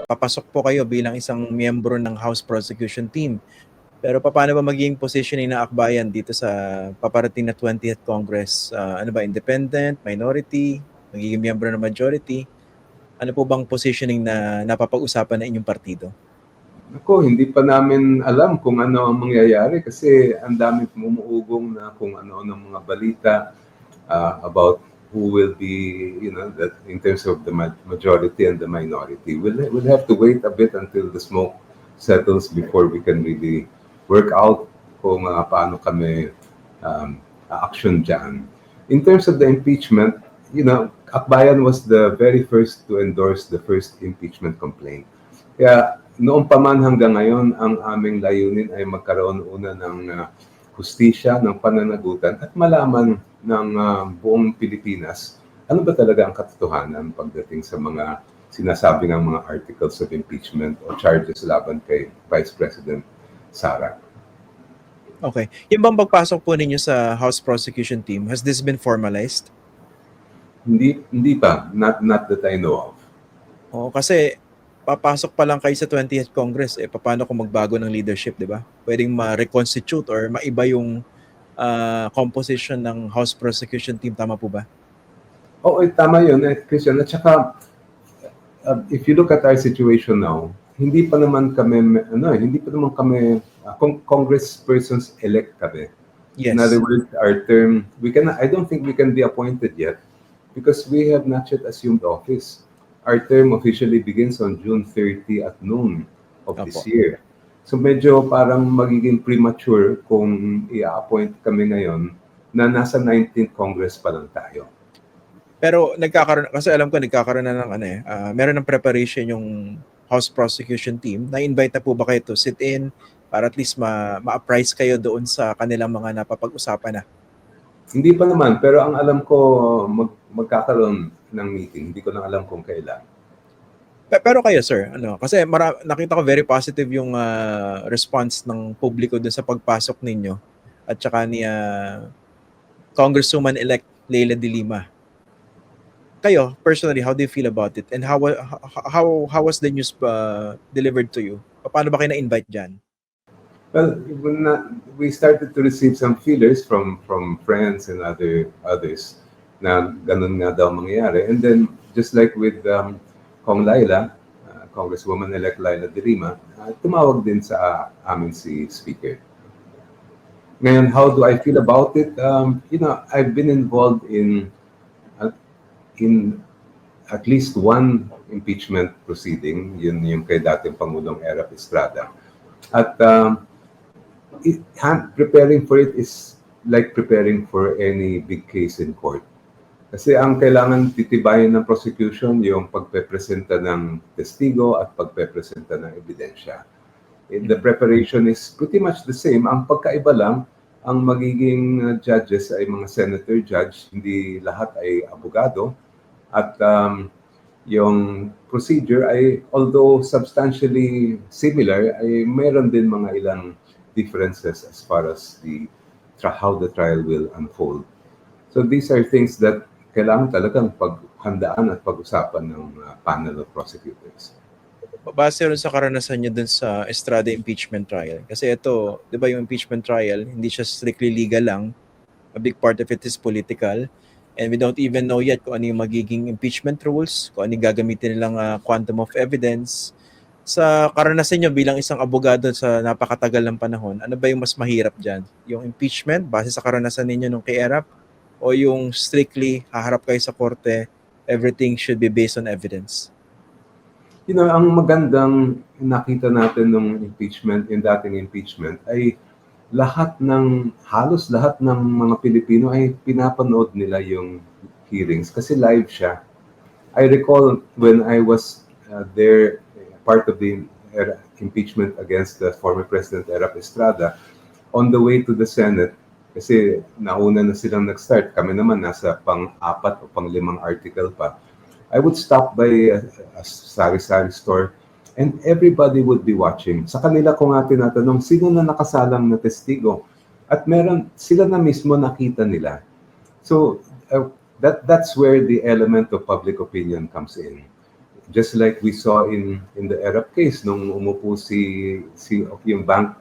papasok po kayo bilang isang miyembro ng House Prosecution Team. Pero paano ba magiging positioning ng akbayan dito sa paparating na 20th Congress? Ano ba, independent, minority, magiging miyembro ng majority? Ano po bang positioning na napapag-usapan ng inyong partido? Ako, hindi pa namin alam kung ano ang mangyayari kasi ang dami pumuugong na kung ano ng mga balita about who will be, that in terms of the majority and the minority. We'll have to wait a bit until the smoke settles before we can really work out kung paano kami action dyan. In terms of the impeachment, Akbayan was the very first to endorse the first impeachment complaint. Kaya noong pa man hanggang ngayon, ang aming layunin ay magkaroon una ng hustisya, ng pananagutan at malaman ng buong Pilipinas ano ba talaga ang katotohanan pagdating sa mga sinasabi ng mga articles of impeachment o charges laban kay Vice President Sara. Okay. Yung bang pagpasok po ninyo sa House Prosecution Team, has this been formalized? Hindi pa. Not that I know of. Kasi papasok pa lang kayo sa 20th Congress, paano kung magbago ng leadership, di ba? Pwedeng ma-reconstitute or maiba yung composition ng House Prosecution Team, tama po ba? Oo, tama yun, Christian. At saka, if you look at our situation now, hindi pa naman kami congresspersons elect kami. Yes. In other words, our term, I don't think we can be appointed yet because we have not yet assumed office. Our term officially begins on June 30 at noon of this year. So medyo parang magiging premature kung i-appoint kami ngayon na nasa 19th Congress pa lang tayo. Pero kasi alam ko nagkakaroon na ng meron ng preparation yung House Prosecution Team. Na-invite na po ba kayo to sit in para at least ma-apprise kayo doon sa kanilang mga napapag-usapan na? Hindi pa naman, pero ang alam ko magkakaroon ng meeting. Hindi ko lang alam kung kailan. Pero kayo, sir, kasi nakita ko very positive yung response ng publiko dun sa pagpasok ninyo at saka ni Congresswoman-elect Leila de Lima. Kayo, personally, how do you feel about it? And how was the news delivered to you? Paano ba kayo na-invite dyan? Well, we started to receive some feelers from friends and others na ganun nga daw mangyayari. And then, just like with Kong Laila, Congresswoman-elect Leila de Lima, tumawag din sa amin si Speaker. Ngayon, how do I feel about it? I've been involved in at least one impeachment proceeding, yun yung kay dating Pangulong Erap Estrada. At preparing for it is like preparing for any big case in court. Kasi ang kailangan titibayin ng prosecution yung pagpepresenta ng testigo at pagpepresenta ng ebidensya. The preparation is pretty much the same. Ang pagkaiba lang, ang magiging judges ay mga senator judge, hindi lahat ay abogado. At yung procedure ay, although substantially similar, ay meron din mga ilang differences as far as how the trial will unfold. So these are things that kailangan talagang paghandaan at pag-usapan ng panel of prosecutors. Base rin sa karanasan niyo dun sa Estrada impeachment trial. Kasi ito, di ba yung impeachment trial, hindi siya strictly legal lang. A big part of it is political. And we don't even know yet kung ano yung magiging impeachment rules, kung ano yung gagamitin nilang quantum of evidence. Sa karanasan niyo bilang isang abogado sa napakatagal ng panahon, ano ba yung mas mahirap dyan? Yung impeachment, base sa karanasan ninyo nung kay Erap, o yung strictly haharap kayo sa korte, everything should be based on evidence? Ang magandang nakita natin nung impeachment, yung dating impeachment, ay halos lahat ng mga Pilipino ay pinapanood nila yung hearings kasi live siya. I recall when I was there, part of the impeachment against the former President Erap Estrada, on the way to the Senate, kasi nauna na silang nag-start, kami naman nasa pang-4 o pang-5 article pa. I would stop by a sari-sari store and everybody would be watching. Sa kanila ko nga tinatanong, sino na nakasalang na testigo? At sila na mismo nakita nila. So that's where the element of public opinion comes in. just like we saw in the Arab case nung umupo yung bank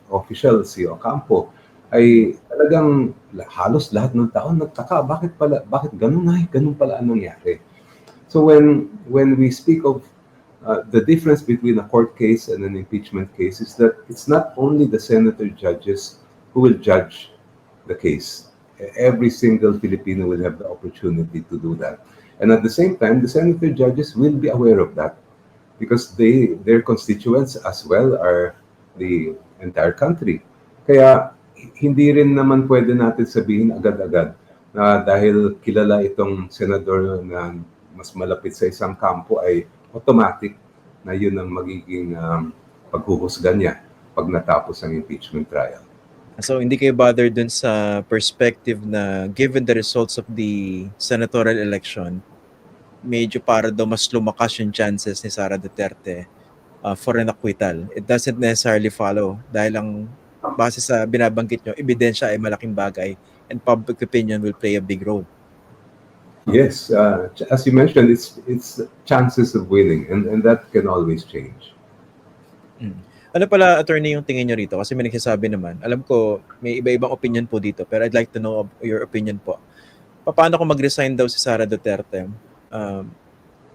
official si Ocampo, ay talagang halos lahat ng tao nagtaka, bakit ganun pala ang nangyari. So when we speak of the difference between a court case and an impeachment case is that it's not only the senator judges who will judge the case. Every single Filipino will have the opportunity to do that. And at the same time, the senator judges will be aware of that because their constituents as well are the entire country. Kaya hindi rin naman pwede natin sabihin agad-agad na dahil kilala itong senador na mas malapit sa isang kampo ay automatic na yun ang magiging paghuhusga niya pag natapos ang impeachment trial. So hindi kayo bothered dun sa perspective na given the results of the senatorial election, medyo para daw mas lumakas yung chances ni Sara Duterte for an acquittal. It doesn't necessarily follow dahil ang base sa binabanggit nyo, ebidensya ay malaking bagay and public opinion will play a big role. Yes, as you mentioned, it's chances of winning and that can always change. Ano pala, attorney, yung tingin nyo rito? Kasi may nagsasabi naman. Alam ko, may iba-ibang opinion po dito, pero I'd like to know your opinion po. Paano kung mag-resign daw si Sara Duterte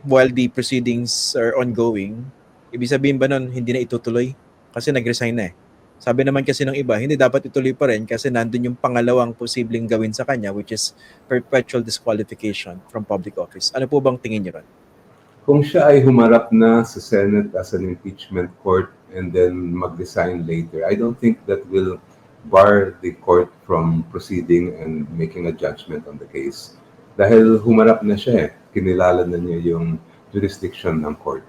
while the proceedings are ongoing? Ibig sabihin ba nun, hindi na itutuloy? Kasi nag-resign na eh. Sabi naman kasi ng iba, hindi dapat ituloy pa rin kasi nandun yung pangalawang posibleng gawin sa kanya, which is perpetual disqualification from public office. Ano po bang tingin nyo ron? Kung siya ay humarap na sa Senate as an impeachment court and then mag-resign later, I don't think that will bar the court from proceeding and making a judgment on the case. Dahil humarap na siya kinilala na niya yung jurisdiction ng court.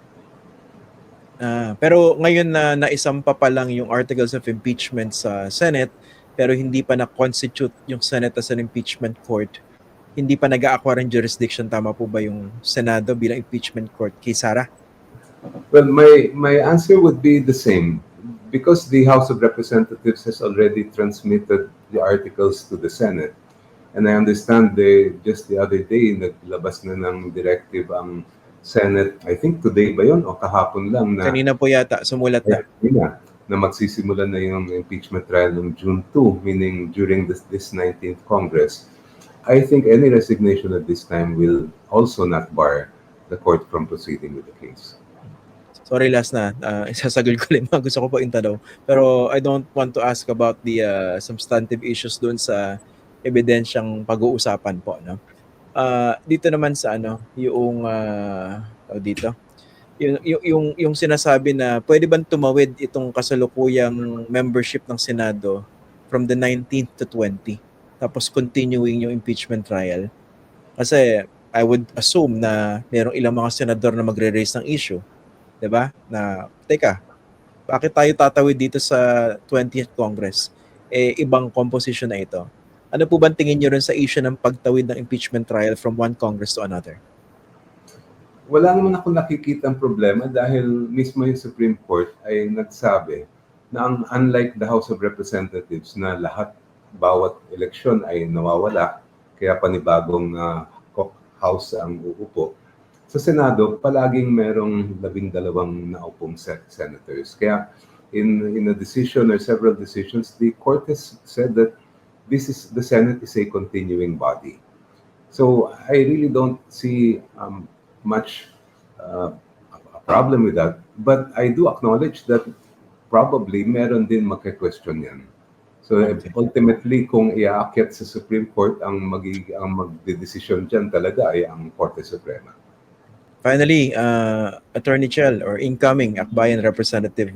Pero ngayon na naisampa pa lang yung articles of impeachment sa Senate, pero hindi pa na-constitute yung Senate as an impeachment court, hindi pa nag-a-acquire ng jurisdiction, tama po ba yung Senado bilang impeachment court kay Sara? Well, my answer would be the same. Because the House of Representatives has already transmitted the articles to the Senate, and I understand just the other day, naglabas na ng directive ang Senate, I think today ba yun o kahapon lang na Kanina po yata, sumulat na. Na magsisimula na yung impeachment trial ng June 2, meaning during this 19th Congress. I think any resignation at this time will also not bar the court from proceeding with the case. Sorry, last na. Isasagol ko lang. Gusto ko po yung tanong. Pero I don't want to ask about the substantive issues doon sa ebidensyang pag-uusapan po. No? Dito naman sa yung dito. Yung sinasabi na pwede bang tumawid itong kasalukuyang membership ng Senado from the 19th to 20 tapos continuing yung impeachment trial. Kasi I would assume na merong ilang mga senador na magre-raise ng issue. 'Di ba? Na teka, bakit tayo tatawid dito sa 20th Congress? Ibang composition na ito. Ano po bang tingin niyo rin sa issue ng pagtawid ng impeachment trial from one Congress to another? Wala naman ako nakikita ang problema dahil mismo yung Supreme Court ay nagsabi na unlike the House of Representatives na bawat eleksyon ay nawawala, kaya panibagong House ang uupo. Sa Senado, palaging merong 12 naupong senators. Kaya in a decision or several decisions, the court has said that the Senate is a continuing body. So I really don't see much a problem with that. But I do acknowledge that probably meron din magka-question yan. So ultimately, kung iaakyat sa Supreme Court, ang magdedesisyon dyan talaga ay ang Korte Suprema. Finally, Attorney Chel or incoming Akbayan Representative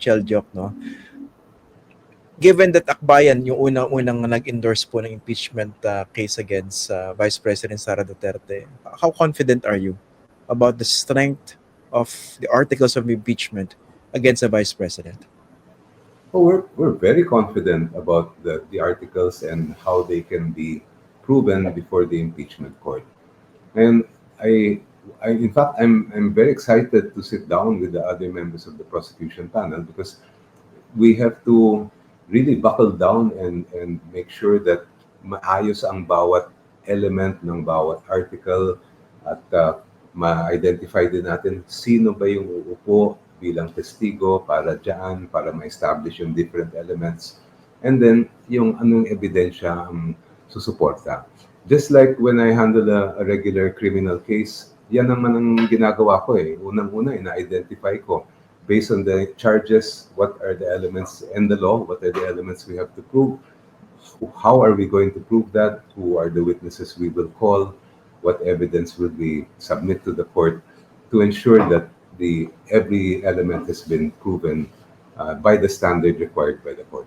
Chel Diok, no? Given that Akbayan yung unang nag-endorse po ng impeachment case against Vice President Sara Duterte, how confident are you about the strength of the articles of impeachment against the Vice President? Oh, we're very confident about the articles and how they can be proven before the impeachment court. And in fact, I'm very excited to sit down with the other members of the prosecution panel because we have to really buckle down and make sure that maayos ang bawat element ng bawat article at ma-identify din natin sino ba yung uupo bilang testigo para dyan, para ma-establish yung different elements. And then, yung anong ebidensya ang susuporta. Just like when I handle a regular criminal case, yan naman ang ginagawa ko eh. Unang-una, ina-identify ko based on the charges, what are the elements in the law, what are the elements we have to prove, how are we going to prove that, who are the witnesses we will call, what evidence will we submit to the court to ensure that every element has been proven by the standard required by the court.